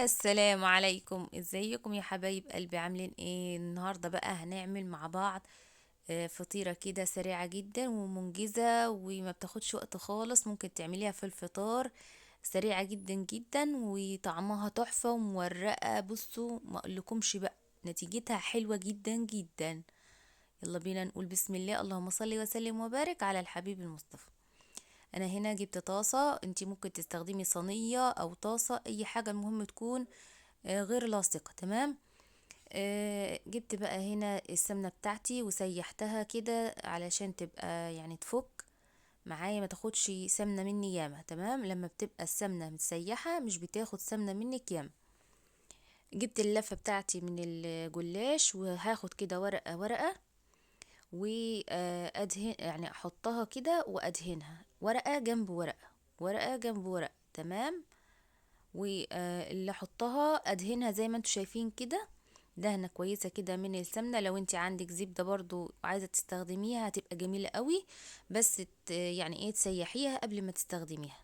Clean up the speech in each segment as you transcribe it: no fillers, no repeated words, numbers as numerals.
السلام عليكم، ازيكم يا حبايب قلبي؟ عاملين ايه النهارده؟ بقى هنعمل مع بعض فطيرة كده سريعة جدا ومنجزة وما بتاخدش وقت خالص. ممكن تعمليها في الفطار، سريعة جدا جدا وطعمها تحفة ومورقة. بصوا ما اقولكمش بقى، نتيجتها حلوة جدا جدا. يلا بينا نقول بسم الله، اللهم صل وسلم وبارك على الحبيب المصطفى. انا هنا جبت طاسة، انتي ممكن تستخدمي صينية او طاسة، اي حاجة المهم تكون غير لاصقة. تمام. جبت بقى هنا السمنة بتاعتي وسيحتها كده علشان تبقى يعني تفك معايا، ما تاخدش سمنة مني ياما. تمام، لما بتبقى السمنة متسيحة مش بتاخد سمنة منك ياما. جبت اللفة بتاعتي من الجلاش وهاخد كده ورقة ورقة وادهن، يعني احطها كده وادهنها ورقة جنب ورقة، ورقة جنب ورقة. تمام. واللي احطها ادهنها زي ما انتوا شايفين كده، دهنة كويسة كده من السمنة. لو انت عندك زبدة برضو عايزة تستخدميها هتبقى جميلة قوي، بس يعني ايه تسيحيها قبل ما تستخدميها.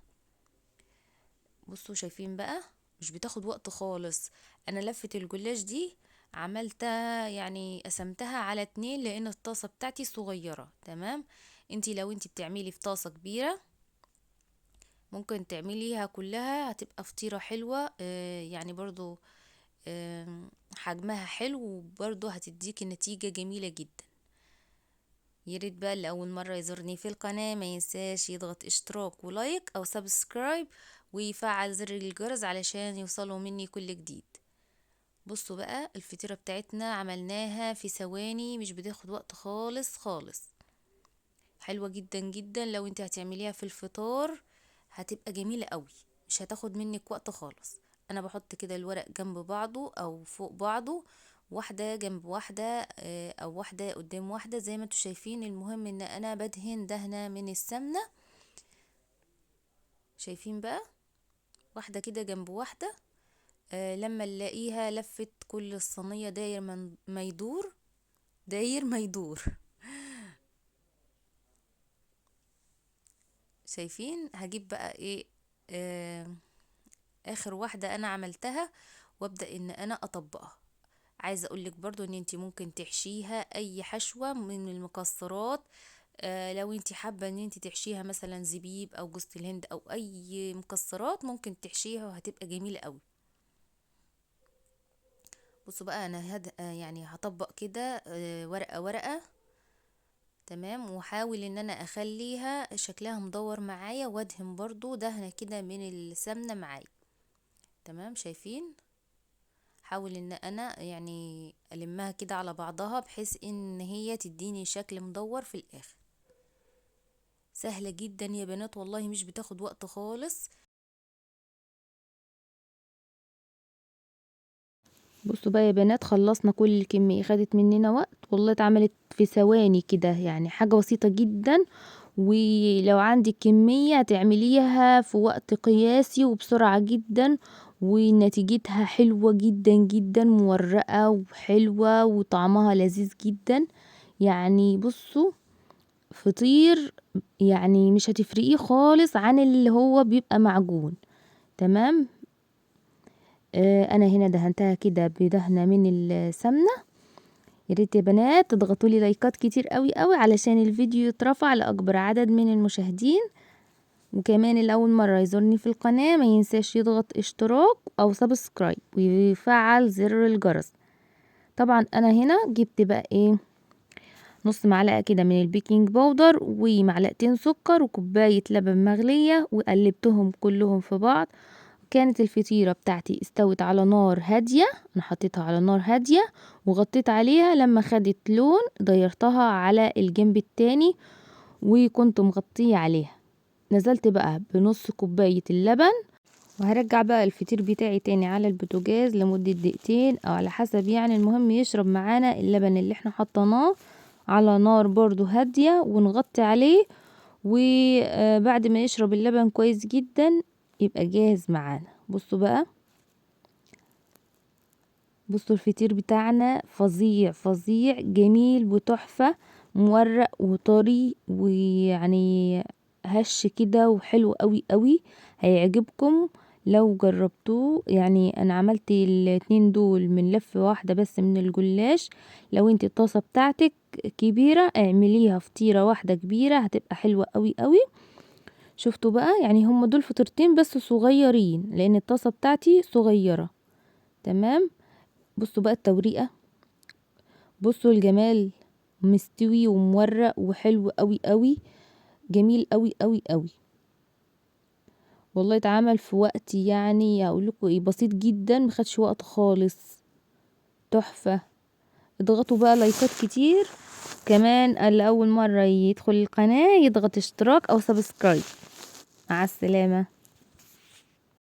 بصوا شايفين بقى، مش بتاخد وقت خالص. انا لفة الجلاش دي عملتها يعني قسمتها على 2 لان الطاسة بتاعتي صغيرة. تمام. لو انت بتعملي في طاسة كبيرة ممكن تعمليها كلها، هتبقى فطيرة حلوة. يعني برضو حجمها حلو وبرضه هتديكي نتيجة جميلة جدا. ياريت بقى اللي أول مرة يزورني في القناة ما ينساش يضغط اشتراك ولايك أو سبسكرايب ويفعل زر الجرس علشان يوصلوا مني كل جديد. بصوا بقى الفطيرة بتاعتنا عملناها في ثواني، مش بتاخد وقت خالص خالص. حلوة جدا جدا، لو انت هتعمليها في الفطار هتبقى جميلة قوي، مش هتاخد منك وقت خالص. انا بحط كده الورق جنب بعضه او فوق بعضه، واحدة جنب واحدة او واحدة قدام واحدة زي ما انتوا شايفين. المهم ان انا بدهن دهنة من السمنة. شايفين بقى، واحدة كده جنب واحدة. لما نلاقيها لفت كل الصينية داير ما يدور، داير ما يدور. شايفين؟ هجيب بقى ايه، آه اخر واحدة انا عملتها وابدأ ان انا اطبقها. عايزة اقولك برضو ان انتي ممكن تحشيها اي حشوة من المكسرات. لو انتي حابة ان انتي تحشيها مثلا زبيب او جوز الهند او اي مكسرات ممكن تحشيها وهتبقى جميلة قوي. بصوا بقى انا يعني هطبق كده ورقة ورقة. تمام، وحاول ان انا اخليها شكلها مدور معايا وادهن برضو دهنة كده من السمنة معايا. تمام، شايفين؟ حاول ان انا يعني المها كده على بعضها بحيث ان هي تديني شكل مدور في الاخر. سهلة جدا يا بنات والله، مش بتاخد وقت خالص. بصوا بقى يا بنات، خلصنا كل الكمية، خدت مننا وقت والله، اتعملت في ثواني كده، يعني حاجة بسيطة جدا. ولو عندك كمية هتعمليها في وقت قياسي وبسرعة جدا، ونتيجتها حلوة جدا جدا، مورقة وحلوة وطعمها لذيذ جدا. يعني بصوا، فطير يعني مش هتفرقيه خالص عن اللي هو بيبقى معجون. تمام. انا هنا دهنتها كده بدهنة من السمنة. يا ريت يا بنات تضغطوا لي لايكات كتير قوي قوي علشان الفيديو يترفع لاكبر عدد من المشاهدين. وكمان اللي اول مرة يزورني في القناة ما ينساش يضغط اشتراك او سبسكرايب ويفعل زر الجرس. طبعا انا هنا جبت بقى ايه، نص معلقة كده من البيكنج باودر ومعلقتين سكر وكوباية لبن مغلية وقلبتهم كلهم في بعض. كانت الفطيرة بتاعتي استوت على نار هادية، انا حطيتها على نار هادية وغطيت عليها. لما خدت لون ضيرتها على الجنب التاني وكنت مغطية عليها. نزلت بقى بنص كوباية اللبن، وهرجع بقى الفطير بتاعي تاني على البوتاجاز لمدة دقيقتين او على حسب، يعني المهم يشرب معانا اللبن اللي احنا حطيناه على نار برضو هادية ونغطي عليه. وبعد ما يشرب اللبن كويس جدا يبقى جاهز معانا. بصوا بقى، بصوا الفطير بتاعنا فظيع فظيع جميل وتحفة، مورق وطري ويعني هش كده وحلو قوي قوي، هيعجبكم لو جربتوه يعني انا عملت الاتنين دول من لفة واحدة بس من الجلاش. لو انت الطاسة بتاعتك كبيرة اعمليها فطيرة واحدة كبيرة هتبقى حلوة قوي قوي. شفتوا بقى؟ يعني هم دول فطيرتين بس صغيرين لان الطاسة بتاعتي صغيرة. تمام. بصوا بقى التوريقة، بصوا الجمال، مستوي ومورق وحلو قوي قوي، جميل قوي قوي قوي. والله اتعمل في وقت يعني اقول لكم ايه بسيط جدا، مخدش وقت خالص، تحفة. اضغطوا بقى لايكات كتير كمان، اللي اول مرة يدخل القناة يضغط اشتراك او سبسكرايب. مع السلامة.